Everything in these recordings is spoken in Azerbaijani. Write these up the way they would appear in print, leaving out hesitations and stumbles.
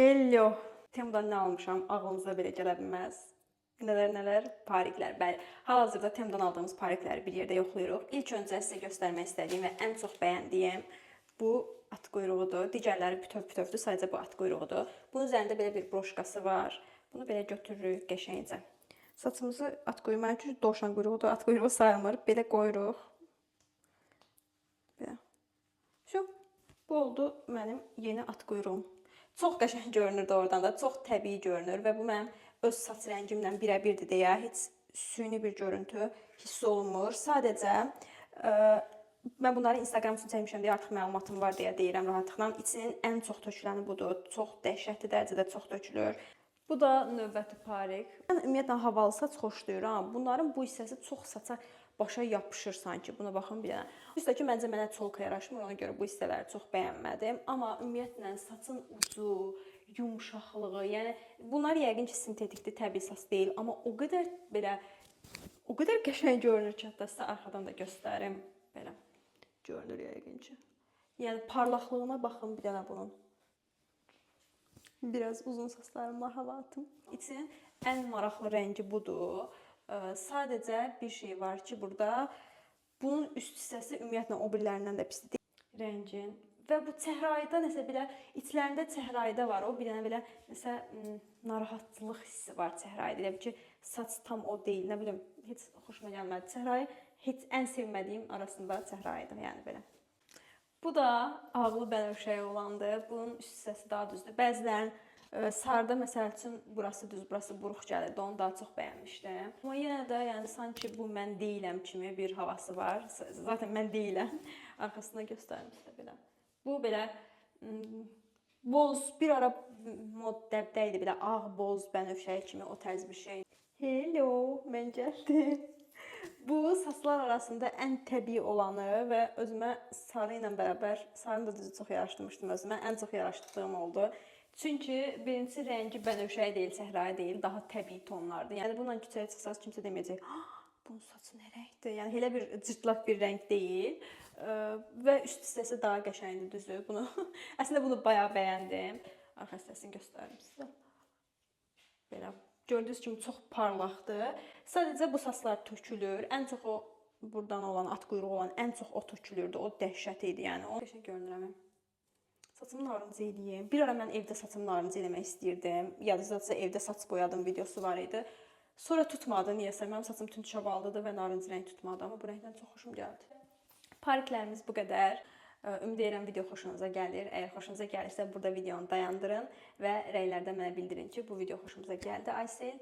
Hello. Temudan nə almışam? Ağlınıza belə gələ bilməz. Nələr, pariklər. Bəli, hal-hazırda Temudan aldığımız parikləri bir yerdə yoxlayırıq. İlk öncə sizə göstərmək istədiyim və ən çox bəyəndiyim bu at quyruğudur. Digərləri bütöv-bütövdür, sadəcə bu at quyruğudur. Bunun üzərində belə bir broşkası var. Bunu belə götürürük qəşəngcə. Saçımızı at quyruğu, mənim üçün dovşan quyruğudur, at quyruğu sayılmır. Belə qoyuruq. Belə. Bu oldu mənim yeni at quyruğum. Çox qəşəng görünür doğrudan da, çox təbii görünür və bu mənim öz saç rəngimlə birəbirdir deyə heç süni bir görüntü hiss olunmur. Sadəcə mən bunları Instagram üçün çəkmişəm deyə artıq məlumatım var deyə deyirəm rahatlıqla. İçinin ən çox töküləni budur. Çox dəhşətli dərəcədə çox tökülür. Bu da növbəti parik. Mən ümumiyyətlə havalı saç xoşlayıram. Bunların bu hissəsi çox saça başa yapışır sanki. Buna baxın bir dənə. Üstəki məncə mənə çolka yaraşmır. Ona görə bu hissələri çox bəyənmədim. Amma ümumiyyətlə saçın ucu, yumşaqlığı, yəni bunlar yəqin ki sintetikdir, təbii saç deyil, amma o qədər qəşəng görünür ki, hətta sizə arxadan da göstərim. Belə görünür yəqin ki. Yəni parlaqlığına baxın bir dənə bunun. Biraz uzun saçlarımla hava atım. İçinin ən maraqlı rəngi budur. Sadəcə bir şey var ki, burada bunun üst hissəsi ümumiyyətlə o birilərindən də pisdir. Rəngin və bu çəhrayıda nəsə belə içlərində çəhrayıda var. O bir dənə belə nəsə narahatlıq hissi var çəhrayıda. Elə ki, saç tam o deyil. Nə bilim, heç xoşuma gəlmədi. Çəhrayı heç ən sevmədiyim arasında çəhrayıdır, yəni belə. Bu da ağlı bənövşəyi olandır. Bunun üst hissəsi daha düzdür. Bəzilərin sarıda məsəl üçün burası düz, burası buruq gəlirdi. Onu daha çox bəyənmişdim. Amma yenə də yəni sanki bu mən deyiləm kimi bir havası var. Zaten mən deyiləm. Arxasına göstərim sizə belə. Bu belə boz, bir ara mod dəbdə idi belə ağ boz bənövşəyi kimi o tərz bir şey. Hello, mən gəldim. Bu saçlar arasında ən təbii olanı və özümə sarı ilə bərabər, sarını da düzü çox yaraşdırmışdım özümə. Ən çox yaraşdırdığım oldu. Çünki birincisi rəngi bənövşəyi deyil, çəhrayı deyil, daha təbii tonlardır. Yəni bununla küçəyə çıxsaz kimsə deməyəcək, bunun saçı nə rəngdir? Yəni elə bir cırtlaq bir rəng deyil. Və üst hissəsi daha qəşəngdir düzü. Əslində bunu bayağı bəyəndim. Arxa hissəsini göstərim sizə. Belə. Gördüyünüz kimi çox parlaqdır. Sadəcə bu saçlar tökülür. Ən çox o buradan olan, at quyruğu olan ən çox o tökülürdü. O dəhşət idi, yəni. O qəşəng görünürəm. Saçımı narıncı eləyim. Bir ara mən evdə saçımı narıncı eləmək istəyirdim. Yadınızdadsa evdə saç boyadım videosu var idi. Sonra tutmadı niyəsə. Mənim saçım tünd şaballıdır və narıncı rəng tutmadı. Amma bu rəngdən çox xoşum gəldi. Pariklərimiz bu qədər. Ümid edirəm video xoşunuza gəlir. Əgər xoşunuza gəlirsə burada videonu dayandırın və rəylərdə mənə bildirin ki, bu video xoşunuza gəldi. Aysel,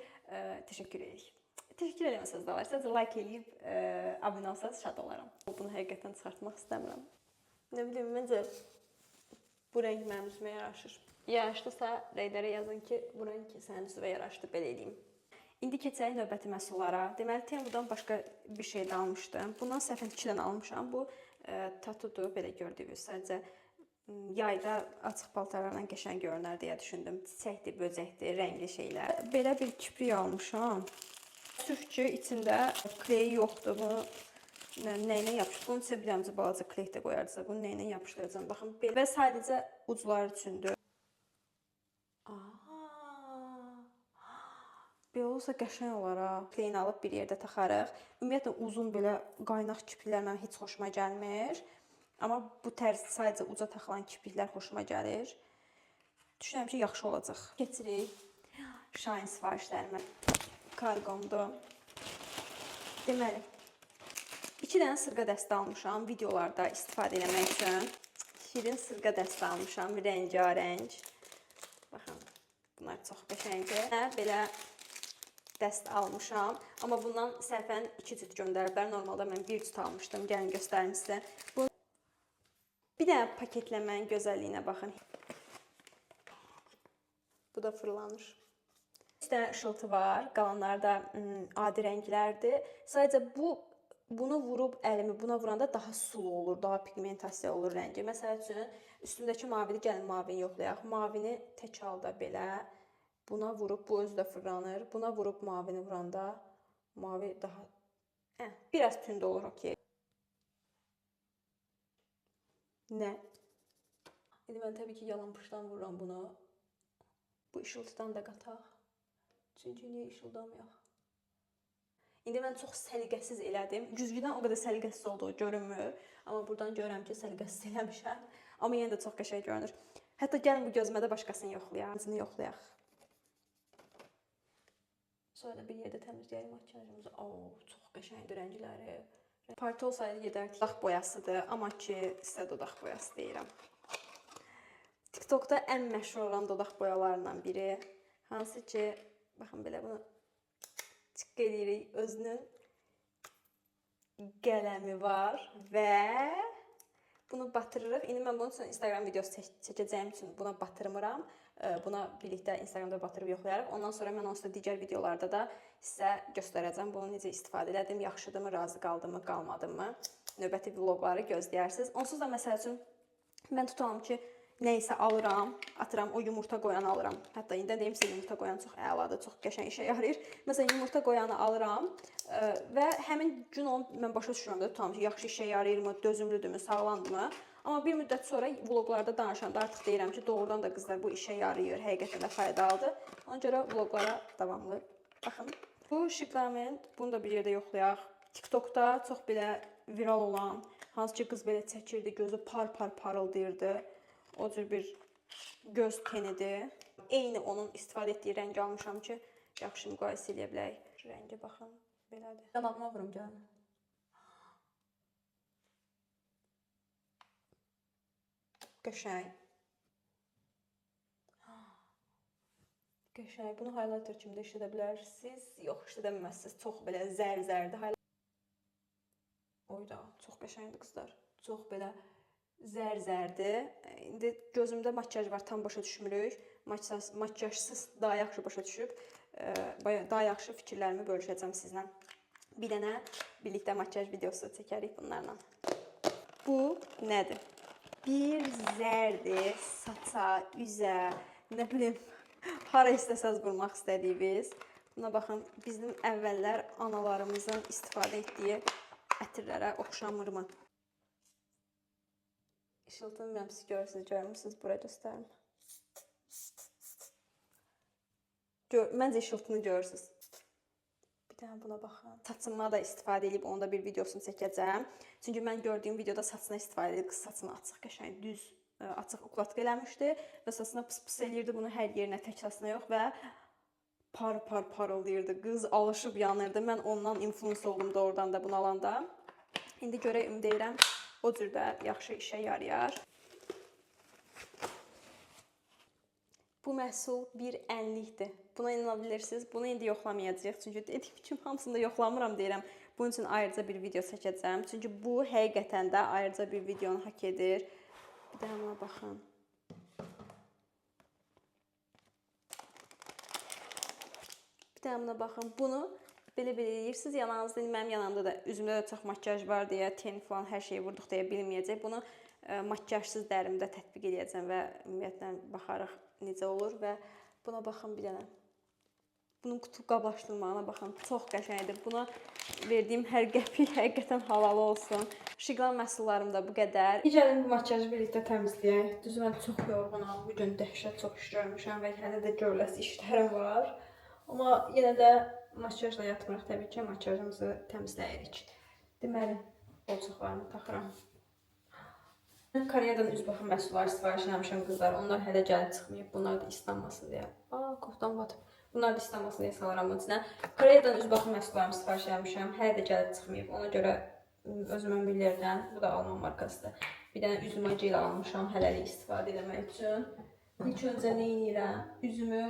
təşəkkür edirik. Təşəkkür eləməsəz də var. Sadəcə like eləyib abunə olsanız şad olaram. Bunu həqiqətən çıxartmaq istəmirəm. Nə bilim, məncə bu rəng mənim üzümə yaraşır. Yaraşdısa rəylərə yazın ki, bu rəng sənin üzvə yaraşdı, belə eləyim. İndi keçək növbəti məhsullara. Deməli, Temudan başqa bir şey də almışdım. Bundan səhvən 2 dənə almışam. Bu tatudur, belə gördüyünüz. Sadəcə yayda açıq paltarlarla qəşəng görünər deyə düşündüm. Çiçəkdir, böcəkdir, rəngli şeylər. Belə bir kiprik almışam. Sırf ki, içində kleyi yoxdur. Bunu nəyinə yapışdır? Bunun içində bir dənə balaca kley də qoyardısa, bunu nəyinə yapışdıracağım? Baxın, belə. Və sadəcə ucları üçündür. Belə olsa qəşəng olaraq kleyini alıb bir yerdə taxarıq. Ümumiyyətlə uzun belə qaynaq kipriklər mənim heç xoşuma gəlmir. Amma bu tərz sadəcə uca taxılan kipriklər xoşuma gəlir. Düşünürəm ki, yaxşı olacaq. Keçirik Shine sifarişlərimə. Karqomdur. Deməli, 2 dənə sırğa dəstə almışam videolarda istifadə etmək üçün. Şirin sırğa dəstə almışam, rəngarəng. Baxın, bunlar çox qəşəngdir. Belə dəst almışam. Amma bundan səhvən 2 cüt göndəriblər. Normalda mən 1 cüt almışdım. Gəlin göstərim sizə. Bir dənə paketləmənin gözəlliyinə baxın. Bu da fırlanır. 3 dənə ışıltı var. Qalanları da adi rənglərdir. Sadəcə bunu vurub əlimi buna vuranda daha sulu olur, daha pigmentasiya olur rəngi. Məsəl üçün üstümdəki mavini gəlin mavini yoxlayaq. Mavini tək halda belə buna vurub, bu özü də fırlanır. Buna vurub mavini vuranda mavi daha biraz tünd olur, okey. Nə? İndi mən təbii ki, yalan pışdan vururam bunu. Bu işıltıdan da qataq. Çünki niyə işıldamayaq? İndi mən çox səliqəsiz elədim. Güzgüdən o qədər səliqəsiz olduğu görünmür. Amma buradan görürəm ki, səliqəsiz eləmişəm. Amma yenə də çox qəşəng görünür. Hətta gəlin bu gözümə də başqasını yoxlayaq. Özünü yoxlayaq. Sonra bir yerdə təmizləyək makyajımızı. Çox qəşəngdir rəngləri. Parti olsaydı gedərdik. Dodaq boyasıdır. Amma ki, sizə dodaq boyası deyirəm. TikTokda ən məşhur olan dodaq boyalarından biri. Hansı ki, baxın belə bunu çıqqı edirik. Özünün qələmi var və bunu batırırıq. İndi mən bunun üçün Instagram videosu çəkəcəyim üçün buna batırmıram. Buna birlikdə Instagramda batırıb yoxlayarıq. Ondan sonra mən onsuz da digər videolarda da sizə göstərəcəm. Bunu necə istifadə elədim, yaxşıdırmı, razı qaldımı, qalmadımı. Növbəti vloqları gözləyirsiniz. Onsuz da məsəl üçün mən tutalım ki, nə isə alıram, atıram, o yumurta qoyanı alıram. Hətta indi deyim sizə yumurta qoyan çox əladır, çox qəşəng işə yarayır. Məsələn, yumurta qoyanı alıram və həmin gün onu mən başa düşürəm də, tutalım ki, yaxşı işə yarayırmı, dözümlüdürmü, sağlamdırmı? Amma bir müddət sonra vloqlarda danışanda artıq deyirəm ki, doğrudan da qızlar bu işə yarayır, həqiqətən də faydalıdır. Ona görə vloqlara davamlı baxın. Bu şiqlament, bunu da bir yerdə yoxlayaq. TikTokda çox belə viral olan, hansı ki qız belə çəkirdi, gözü par-par parıldayırdı. O cür bir göz tenidir. Eyni onun istifadə etdiyi rəngi almışam ki, yaxşı müqayisə edə bilək. Rəngi baxın, belədir. Yanağıma vurum gəlin. Qəşəng. Qəşəng. Bunu highlighter kimi də işlədə bilərsiniz. Yox, işlədə bilməzsiniz. Çox belə zər-zərdir. Oyda, çox qəşəngdir qızlar. Çox belə zər-zərdir. İndi gözümdə makyaj var, tam başa düşmürük. Makyajsız daha yaxşı başa düşüb. Daha yaxşı fikirlərimi bölüşəcəm sizlə. Bir dənə birlikdə makyaj videosu çəkərik bunlarla. Bu nədir? Bir zərdir, saça, üzə, nə bilim, hara istəsəz vurmaq istədiyiniz. Buna baxın, bizim əvvəllər analarımızın istifadə etdiyi ətirlərə oxşamırmı? İşıltını bilmirəm, siz görürsünüz, bura göstərim. Məncə işıltını görürsünüz. Bir dənə buna baxın. Saçıma da istifadə edib, onu da bir videosunu çəkəcəm. Çünki mən gördüyüm videoda saçına istifadə edib, qız saçını açıq, qəşəng, düz, açıq ukladka eləmişdi və saçına pıs-pıs eləyirdi bunu hər yerinə, tək saçına yox və par-par parıldayırdı. Qız alışıb yanırdı. Mən ondan influence oldum da oradan da bunu alanda. İndi görək, ümid edirəm, o cür də yaxşı işə yarayar. Bu məhsul bir ənlikdir. Buna inana bilirsiniz. Bunu indi yoxlamayacağıq. Çünki dediyim kimi hamısını da yoxlamıram deyirəm. Bunun üçün ayrıca bir video çəkəcəm. Çünki bu həqiqətən də ayrıca bir videonu hak edir. Bir də buna baxın. Bir də buna baxın. Bunu belə-belə eləyirsiniz. Yanağınızda, mənim yanağımda da, üzümdə də çox makyaj var deyə, ten falan hər şeyi vurduq deyə bilməyəcək. Bunu makyajsız dərimdə tətbiq edəcəm və ümumiyyətlə baxarıq necə olur və buna baxın bir dənə. Bunun qutu qablaşdırmağına baxın, çox qəşəngdir. Buna verdiyim hər qəpik həqiqətən havalı olsun. Şiqlan məhsullarım da bu qədər. Gəlin bu makyajı birlikdə təmizləyək. Düzü mən çox yorğunam. Bu gün dəhşət çox iş görmüşəm və hələ də görüləsi işlərim var. Amma yenə də makyajla yatmırıq təbii ki, makyajımızı təmizləyirik. Deməli, bolçaqlarını taxıram. Koreyadan üz baxım məhsulları sifariş eləmişəm qızlar. Onlar hələ gəlib çıxmayıb. Bunlar da islanmasın deyə. Koftam batıb. Bunlar da islanmasın deyə salıram onun içinə. Koreyadan üz baxım məhsullarımı sifariş eləmişəm. Hələ də gəlib çıxmayıb. Ona görə özümün bir yerdən, bu da Alman markasıdır. Bir dənə üzüm acı ilə almışam hələlik istifadə etmək üçün. İlk öncə nə edirəm? Üzümü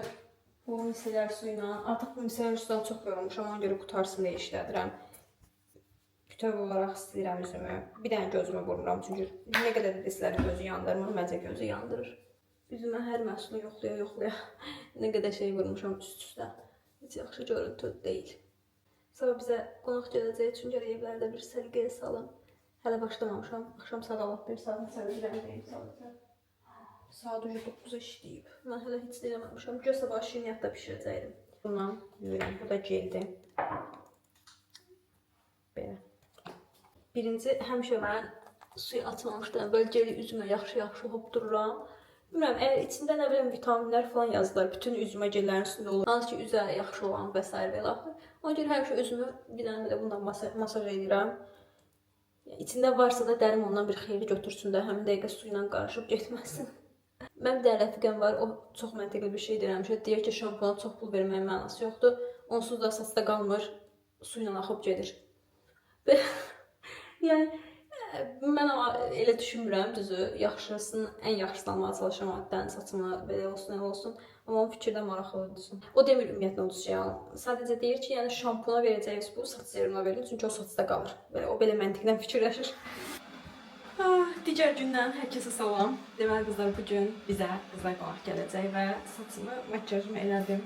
bu miselər suyu ilə, artıq bu miselər sudan çox yorulmuşam. Ona görə qutarsın deyə işlədirəm. Bütöv olaraq istəyirəm üzümü. Bir dənə gözümü vurmuram. Çünki nə qədər də desələr gözü yandırmır, məncə gözü yandırır. Üzümə hər məhsulu yoxlaya. Nə qədər şey vurmuşam üst-üstə. Heç yaxşı görüntü deyil. Sabah bizə qonaq gələcək, çünki evlərdə bir səliqəyə salın. Hələ başlamamışam. Axşam saat 6-1 saat səliqəyəm deyim sadəcə. Saat 9-a işləyib. Mən hələ heç də eləməmişəm. Göz sabah şirniyyatda bişirəcəydim. Bundan yuyuram. Bu da geldi. Belə. Birinci, həmişə mən suyu atmamışdım. Əvvəl geri üzümə yaxşı hopdururam. Bilmirəm, içində nə bilim vitaminlər falan yazdılar. Bütün üzümə gellərin üstündə olur. Hansı ki, üzə yaxşı olan və s. belə. Ona görə həmişə özümü bir dənə belə bundan masaj edirəm. İçində varsa da dərim ondan bir xeyli götürsün də, həmin dəqiqə su ilə qarışıb getməsin. Mənim bir rəfiqəm var, o çox məntiqli bir şey deyirəm. Deyir ki, şampuna çox pul verməyin mənası yoxdur. Onsuz da saçda qalmır, su ilə axıb gedir. Yəni mən elə düşünmürəm, düzü, ən yaxşısını almağa çalışıram addan, saçıma belə olsun, elə olsun. Amma onun fikirdə maraqlıdır. O demir ümumiyyətlə udacağam. Sadəcə deyir ki, yəni şampuna verəcəyiniz bu saç serumuna verin, çünki o saçda qalır. Belə, o belə məntiqlə fikirləşir. Digər gündən hər kəsə salam. Deməli, qızlar, bugün bizə qızlar qonaq gələcək və saçımı, makyajımı elədim.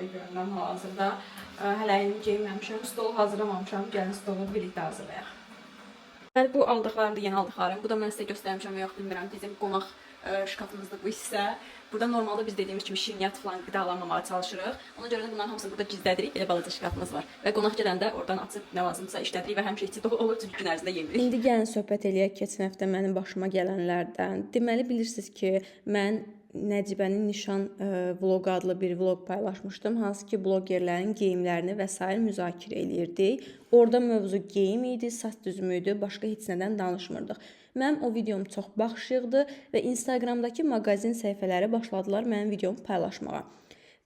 Görünəm hal-hazırda. Hələ yeni geyinməmişəm, stolu hazırlamamışam. Gəlin stolu birlikdə hazırlayaq. Bəli, bu aldıqlarım da yeni aldıqlarım. Bu da mən sizə göstərmişəm, yox bilmirəm. Bizim qonaq şkafımızda bu hissə. Burada normalda biz dediyimiz kimi şirniyyat falan qidalanmamağa çalışırıq. Ona görə də bunların hamısını burada gizlədirik. Belə balaca şkafımız var. Və qonaq gələndə oradan açıb nə lazımsa işlədirik və həmişə içi dolu olur, çünki gün ərzində yemirik. İndi gəlin söhbət eləyək keçən həftə mənim başıma gələnlərdən. Deməli, bilirsiniz ki, mən Nəcibənin nişan vloqu adlı bir vloq paylaşmışdım. Hansı ki, blogerlərin geyimlərini və s. müzakirə eləyirdik. Orada mövzu geyim idi, saç düzümü idi, başqa heç nədən danışmırdıq. Mənim o videom çox baxış yığdı və Instagramdakı mağazin səhifələri başladılar mənim videomu paylaşmağa.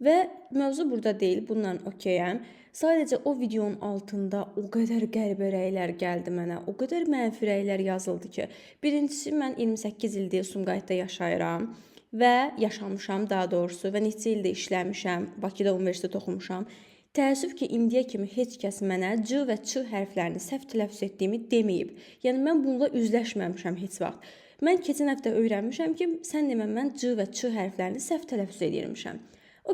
Və mövzu burada deyil, bundan okeyəm. Sadəcə o videonun altında o qədər qəribə rəylər gəldi mənə, o qədər mənfi rəylər yazıldı ki, birincisi mən 28 ildir Sumqayıtda yaşayıram və yaşamışam daha doğrusu və neçə ildə işləmişəm, Bakıda universitet oxumuşam. Təəssüf ki, indiyə kimi heç kəs mənə C və Ç hərflərini səhv tələffüz etdiyimi deməyib. Yəni, mən bununla üzləşməmişəm heç vaxt. Mən keçən həftə öyrənmişəm ki, sən demə, mən C və Ç hərflərini səhv tələffüz edirmişəm.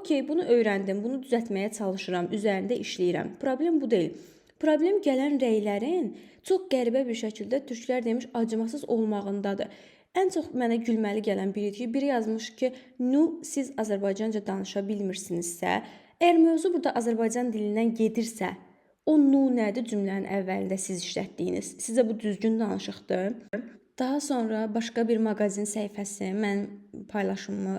Okey, bunu öyrəndim, bunu düzəltməyə çalışıram, üzərində işləyirəm. Problem bu deyil. Problem gələn rəylərin çox qəribə bir şəkildə türklər demiş acımasız olmağındadır. Ən çox mənə gülməli gələn biri ki, biri yazmış ki, siz Azərbaycanca danışa bilmirsinizsə, əgər mövzu burada Azərbaycan dilindən gedirsə, o nədir cümlənin əvvəlində siz işlətdiyiniz? Sizə bu düzgün danışıqdır. Daha sonra başqa bir mağazin səhifəsi mən paylaşımımı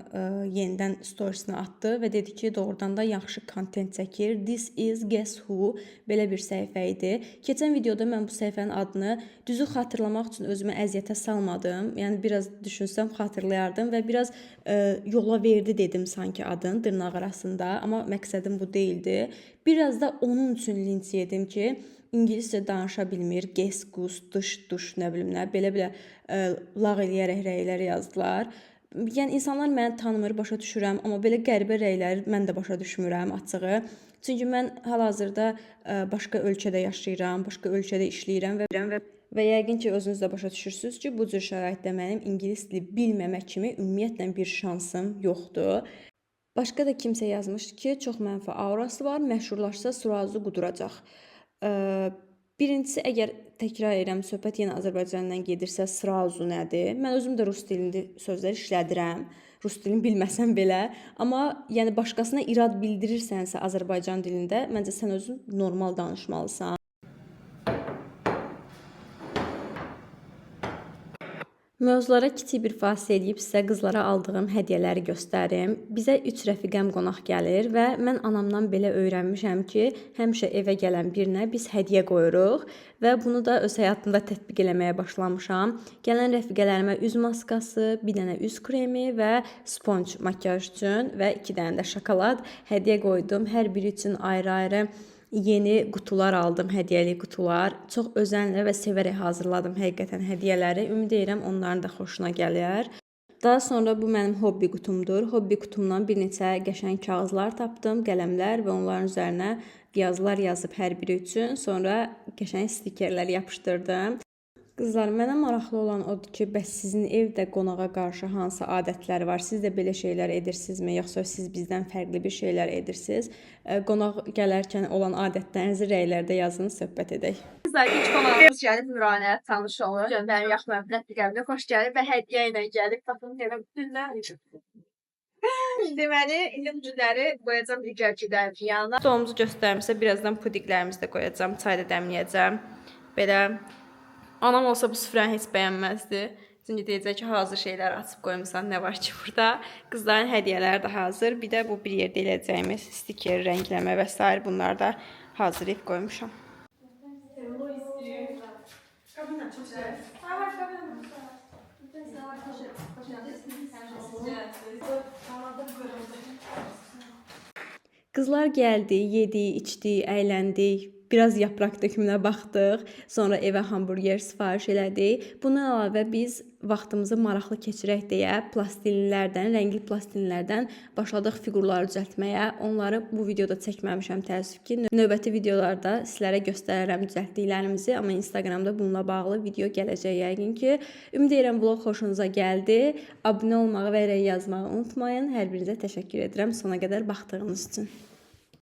yenidən storiesine atdı və dedi ki, doğrudan da yaxşı kontent çəkir. This is Guess Who belə bir səhifə idi. Keçən videoda mən bu səhifənin adını düzü xatırlamaq üçün özümə əziyyətə salmadım. Yəni biraz düşünsəm xatırlayardım və biraz yola verdi dedim sanki adın dırnaq arasında, amma məqsədim bu değildi. Biraz da onun üçün linç yedim ki, İngiliscə danışa bilmir, guess, gus, duş, nə bilim nə, belə lağ eləyərək rəylər yazdılar. Yəni insanlar məni tanımır, başa düşürəm, amma belə qəribə rəyləri mən də başa düşmürəm açığı. Çünki mən hal-hazırda başqa ölkədə yaşayıram, başqa ölkədə işləyirəm və yəqin ki, özünüz də başa düşürsünüz ki, bu cür şəraitdə mənim ingilis dili bilməmək kimi ümumiyyətlə bir şansım yoxdur. Başqa da kimsə yazmışdı ki, çox mənfi aurası var, məşhurlaşsa surazı quduracaq. Birincisi, əgər təkrar edirəm, söhbət yenə Azərbaycandan gedirsə, srazu nədir? Mən özüm də rus dilində sözlər işlədirəm. Rus dilini bilməsəm belə. Amma yəni başqasına irad bildirirsənsə Azərbaycan dilində, məncə sən özün normal danışmalısan. Mövzulara kiçik bir fasilə edib sizə qızlara aldığım hədiyyələri göstərim. Bizə 3 rəfiqəm qonaq gəlir və mən anamdan belə öyrənmişəm ki, həmişə evə gələn birinə biz hədiyyə qoyuruq və bunu da öz həyatımda tətbiq eləməyə başlamışam. Gələn rəfiqələrimə üz maskası, bir dənə üz kremi və sponj makyaj üçün və 2 dənə də şokolad hədiyyə qoydum. Hər biri üçün ayrı-ayrı yeni qutular aldım, hədiyyəli qutular. Çox özənlə və sevərək hazırladım həqiqətən hədiyyələri. Ümid edirəm onların da xoşuna gələr. Daha sonra bu mənim hobbi qutumdur. Hobbi kutumdan bir neçə qəşəng kağızlar tapdım, qələmlər və onların üzərinə yazılar yazıb hər biri üçün. Sonra qəşəng stikerlər yapışdırdım. Qızlar, mənə maraqlı olan odur ki, bəs sizin evdə qonağa qarşı hansı adətlər var? Siz də belə şeylər edirsinizmi, yoxsa siz bizdən fərqli bir şeylər edirsiniz? Qonaq gələrkən olan adətlərinizi rəylərdə yazın, söhbət edək. Qızlar, ilk qonağımız gəlib Nuranə, tanış olun. Mənim yaxın rəfiqəmlə xoş gəlib və hədiyyə ilə gəlib. Baxın, belə bütünlər. Deməli, indi bu günləri qoyacam digərkilərin yanına. Stolumuzu göstərmişsə, birazdan pudiklərimizi də qoyacam, çay da dəmləyəcəm. Belə, anam olsa bu süfrəni heç bəyənməzdi. Çünki deyəcək ki, hazır şeylər açıb qoymusan, nə var ki burada. Qızların hədiyyələri də hazır. Bir də bu bir yerdə eləyəcəyimiz stiker, rəngləmə və s. bunları da hazırlayıb qoymuşam. Qızlar gəldi, yedi, içdi, əyləndik. Biraz yapraq dökümünə baxdıq. Sonra evə hamburger sifariş elədik. Bundan əlavə biz vaxtımızı maraqlı keçirək deyə plastilinlərdən, rəngli plastilinlərdən başladıq fiqurları düzəltməyə. Onları bu videoda çəkməmişəm təəssüf ki. Növbəti videolarda sizlərə göstərərəm düzəltdiklərimizi, amma Instagramda bununla bağlı video gələcək yəqin ki. Ümid edirəm vlog xoşunuza gəldi. Abunə olmağı və rəy yazmağı unutmayın. Hər birinizə təşəkkür edirəm sona qədər baxdığınız üçün.